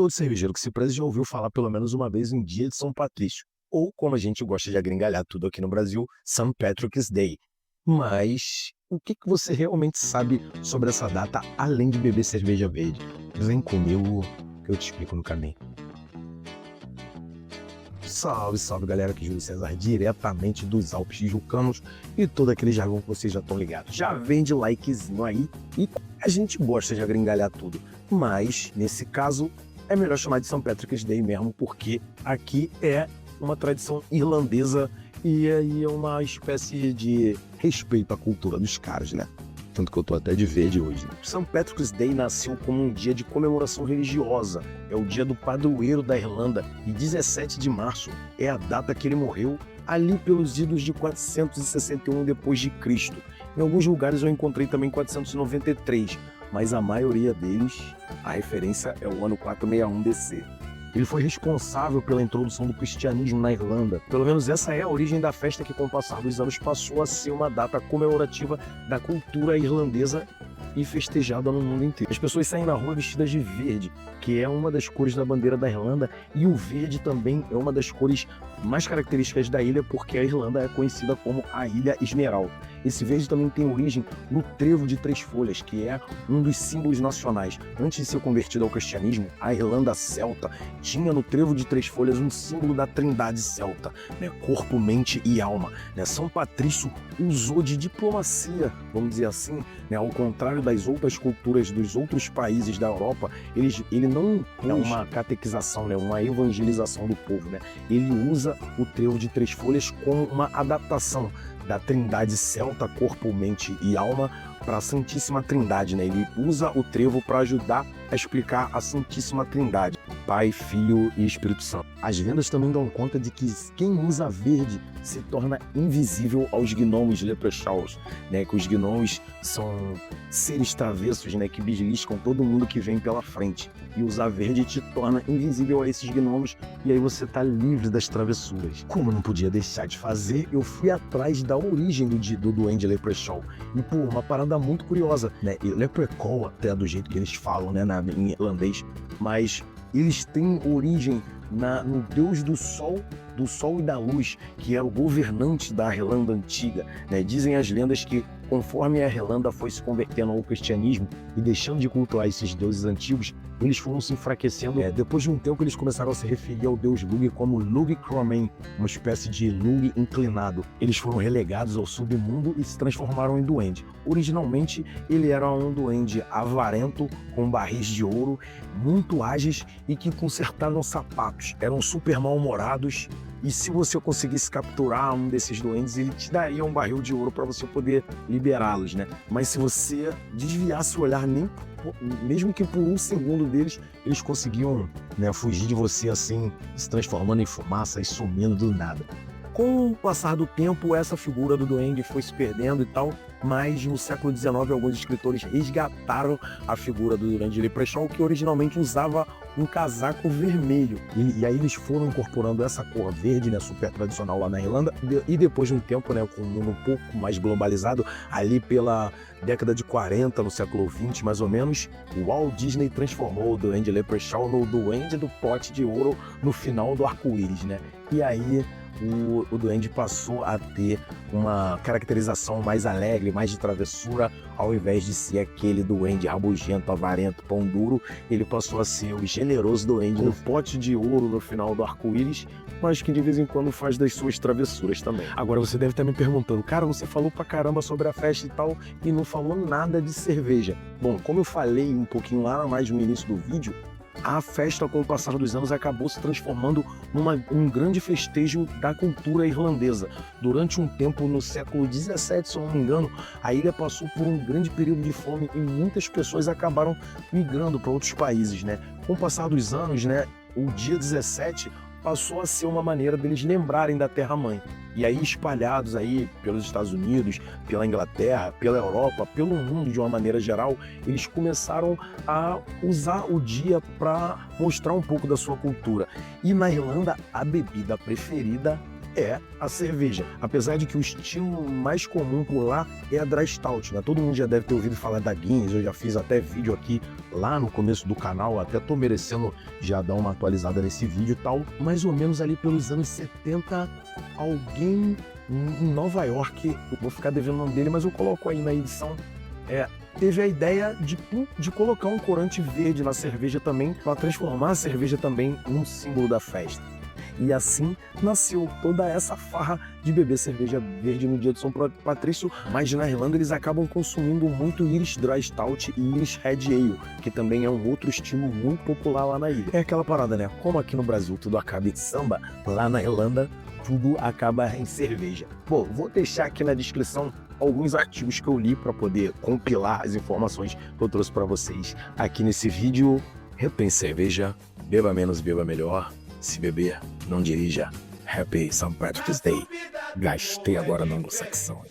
Todo cervejeiro que se preze já ouviu falar pelo menos uma vez em Dia de São Patrício, ou como a gente gosta de agringalhar tudo aqui no Brasil, St. Patrick's Day. Mas o que você realmente sabe sobre essa data além de beber cerveja verde? Vem comigo que eu te explico no caminho. Salve, salve galera, aqui é Júlio César, diretamente dos Alpes Tijucanos e todo aquele jargão que vocês já estão ligados. Já vem de likezinho aí e a gente gosta de agringalhar tudo, mas nesse caso é melhor chamar de St. Patrick's Day mesmo, porque aqui é uma tradição irlandesa e aí é uma espécie de respeito à cultura dos caras, né? Tanto que eu tô até de verde hoje. St. Patrick's Day nasceu como um dia de comemoração religiosa. É o dia do padroeiro da Irlanda e 17 de março é a data que ele morreu, ali pelos idos de 461 depois de Cristo. Em alguns lugares eu encontrei também 493, mas a maioria deles, a referência é o ano 461 DC. Ele foi responsável pela introdução do cristianismo na Irlanda. Pelo menos essa é a origem da festa que, com o passar dos anos, passou a ser uma data comemorativa da cultura irlandesa e festejada no mundo inteiro. As pessoas saem na rua vestidas de verde, que é uma das cores da bandeira da Irlanda, e o verde também é uma das cores mais características da ilha, porque a Irlanda é conhecida como a Ilha Esmeralda. Esse verde também tem origem no trevo de 3 folhas, que é um dos símbolos nacionais. Antes de ser convertido ao cristianismo, a Irlanda celta tinha no trevo de 3 folhas um símbolo da trindade celta, né? Corpo, mente e alma. Né? São Patrício usou de diplomacia, vamos dizer assim, né? Ao contrário das outras culturas dos outros países da Europa, ele não é uma catequização, né? Uma evangelização do povo. Né? Ele usa o trevo de 3 folhas como uma adaptação da trindade celta, corpo, mente e alma, para a Santíssima Trindade, né? Ele usa o trevo para ajudar a explicar a Santíssima Trindade, Pai, Filho e Espírito Santo. As lendas também dão conta de que quem usa verde se torna invisível aos gnomos leprechauns, né? Que os gnomos são seres travessos, né? Que beliscam todo mundo que vem pela frente. E usar verde te torna invisível a esses gnomos e aí você tá livre das travessuras. Como eu não podia deixar de fazer, eu fui atrás da origem do duende leprechaun. E pô, uma parada muito curiosa, né? E leprechaun, até do jeito que eles falam, né? Em irlandês, mas eles têm origem no deus do sol e da luz, que era o governante da Irlanda antiga. Né? Dizem as lendas que, conforme a Irlanda foi se convertendo ao cristianismo e deixando de cultuar esses deuses antigos, eles foram se enfraquecendo. Depois de um tempo, eles começaram a se referir ao deus Lugh como Lugh Cromen, uma espécie de Lugh inclinado. Eles foram relegados ao submundo e se transformaram em duende. Originalmente, ele era um duende avarento, com barris de ouro, muito ágeis e que consertavam sapatos. Eram super mal-humorados. E se você conseguisse capturar um desses duendes, ele te daria um barril de ouro para você poder liberá-los, né? Mas se você desviasse o olhar, mesmo que por um segundo deles, eles conseguiam, né, fugir de você assim, se transformando em fumaça e sumindo do nada. Com o passar do tempo, essa figura do duende foi se perdendo e tal, mas no século XIX alguns escritores resgataram a figura do duende leprechaun, que originalmente usava um casaco vermelho. E aí eles foram incorporando essa cor verde, né, super tradicional lá na Irlanda, e depois de um tempo, né, com um mundo um pouco mais globalizado, ali pela década de 40, no século XX mais ou menos, o Walt Disney transformou o duende leprechaun no duende do pote de ouro no final do arco-íris, né? E aí o duende passou a ter uma caracterização mais alegre, mais de travessura, ao invés de ser aquele duende rabugento, avarento, pão duro, ele passou a ser o generoso duende no pote de ouro no final do arco-íris, mas que de vez em quando faz das suas travessuras também. Agora você deve estar me perguntando, cara, você falou pra caramba sobre a festa e tal, e não falou nada de cerveja. Bom, como eu falei um pouquinho lá mais no início do vídeo, a festa, com o passar dos anos, acabou se transformando um grande festejo da cultura irlandesa. Durante um tempo, no século XVII, se eu não me engano, a ilha passou por um grande período de fome e muitas pessoas acabaram migrando para outros países, né? Com o passar dos anos, né, o dia 17 passou a ser uma maneira deles lembrarem da Terra-mãe. E aí, espalhados aí pelos Estados Unidos, pela Inglaterra, pela Europa, pelo mundo de uma maneira geral, eles começaram a usar o dia para mostrar um pouco da sua cultura. E na Irlanda, a bebida preferida é a cerveja. Apesar de que o estilo mais comum por lá é a Dry Stout, né? Todo mundo já deve ter ouvido falar da Guinness, eu já fiz até vídeo aqui lá no começo do canal, até tô merecendo já dar uma atualizada nesse vídeo e tal. Mais ou menos ali pelos anos 70, alguém em Nova York, eu vou ficar devendo o nome dele, mas eu coloco aí na edição, teve a ideia de colocar um corante verde na cerveja também, para transformar a cerveja também num símbolo da festa. E assim nasceu toda essa farra de beber cerveja verde no dia de São Patrício, mas na Irlanda eles acabam consumindo muito Irish Dry Stout e Irish Red Ale, que também é um outro estilo muito popular lá na ilha. É aquela parada, né? Como aqui no Brasil tudo acaba em samba, lá na Irlanda tudo acaba em cerveja. Bom, vou deixar aqui na descrição alguns artigos que eu li para poder compilar as informações que eu trouxe para vocês aqui nesse vídeo. Repense cerveja, beba menos, beba melhor. Se beber, não dirija. Happy St. Patrick's Day. Gastei agora na anglo-saxão.